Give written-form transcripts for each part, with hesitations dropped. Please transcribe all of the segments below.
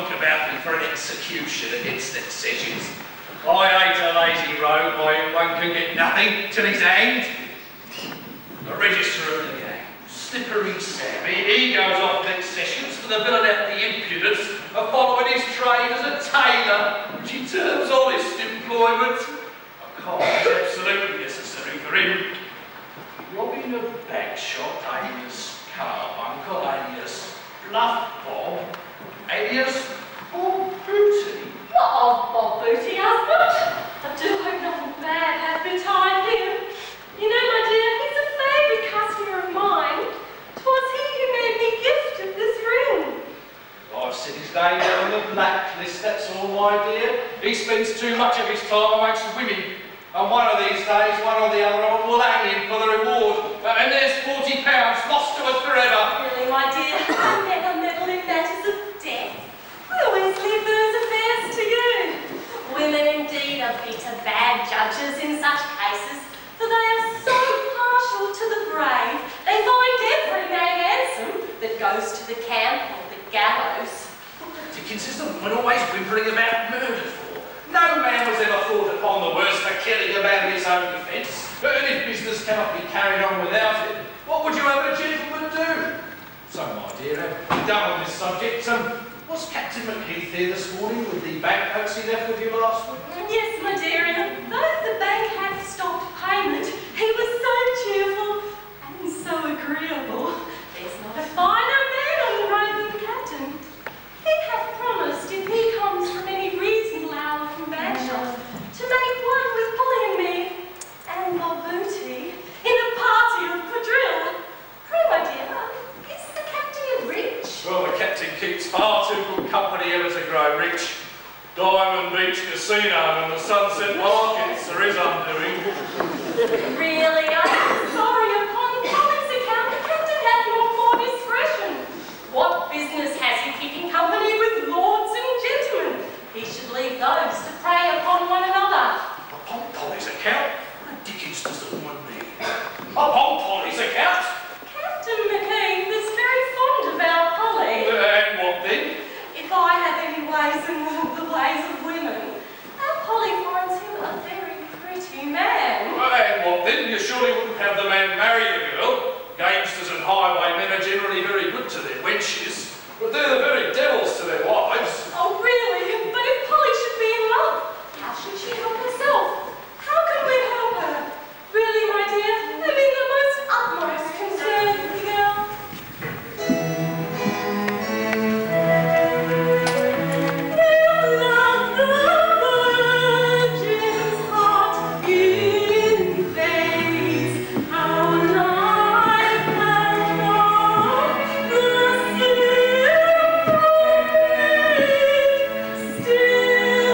look about me for an execution against excessions. I hate a lazy rogue by one can get nothing till he's hanged. The register of the gang, Slippery Sam, he goes off next sessions for the villain at the impudence of following his trade as a tailor, which he terms honest employment. A card is absolutely necessary for him. Robbing a bag shop, alias Carbuncle, alias Bluff Bob, alias Bob Booty. What of Bob Booty, husband? I do hope nothing bad has betided him. You know, my dear, he's a favourite customer of mine. 'Twas he who made me gift of this ring. I've set his name down on the blacklist, that's all, my dear. He spends too much of his time amongst women. And one of these days, one or the other of them will hang him for the reward. And there's £40 lost to us forever. Really, my dear, I never meddle in matters of death. I always leave those affairs to you. Women indeed are bitter bad judges in such cases, for they are so partial to the brave, they find every man handsome that goes to the camp or the gallows. What the dickens is the woman always whimpering about murder for? No man was ever thought upon the worst for killing a man in his own defence. But if business cannot be carried on without it, what would you have a gentleman do? So, my dear, have you done on this subject? Was Captain McHeath here this morning with the banknotes he left with you last week? Yes, my dear, and though the bank had stopped payment, he was so cheerful and so agreeable. There's not a finer man on the road than the captain. He hath promised, if he comes from any reasonable hour from Bagshot, to make one with Polly and me, and Bob Booty, in a party of quadrille. Pray, my dear, is the captain rich? Well, the captain keeps far too good company ever to grow rich. Diamond Beach Casino and the Sunset Markets are his undoing. Really, I am sorry upon Polly's account the captain hath not more discretion. What business has he keeping company with lords and gentlemen? He should leave those to prey upon one another. Upon Polly's account? What the dickens does the woman mean? Upon Polly's account? Captain McHeath is very fond of our Polly. And what then? If I have any ways in the ways of women, our Polly finds him a very pretty man. And what then? You surely wouldn't have the man marry the girl. Gamesters and highwaymen are generally very good to their wenches, but they're the very devils to their wives. Oh, really? But if Polly should be in love, how should she help herself? How can we help her? Really, my dear, I'm in the most utmost concern for the girl. You love the virgin's heart in vain. How life has known the still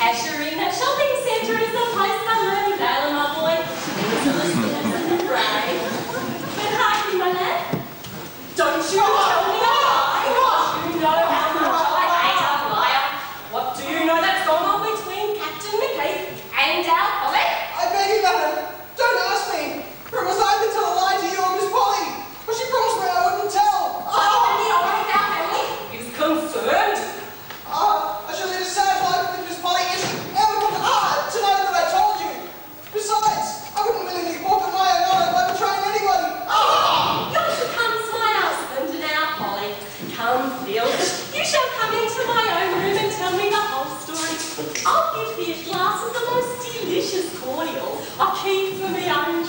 cashier in a shopping centre is a place for learning valor, my boy. Right. But hardly, my lad. Don't you tell me a lie, because you know how much I hate a liar. What do you know that's gone on between Captain McKeith and our Polly? I beg you, madam, don't ask me. For it was I that tell a lie to you and Miss Polly. But she promised me I wouldn't tell. And the old our family is concerned. I shall lead a sad life with Miss Polly if she ever put the heart to know that I told you. Besides, I wouldn't willingly forfeit my own honour by betraying anybody. You're to come to my husband now, Polly. Come, Phil. You shall come into my own room and tell me the whole story. I'll give thee a glass of the most delicious cordial I keep for my own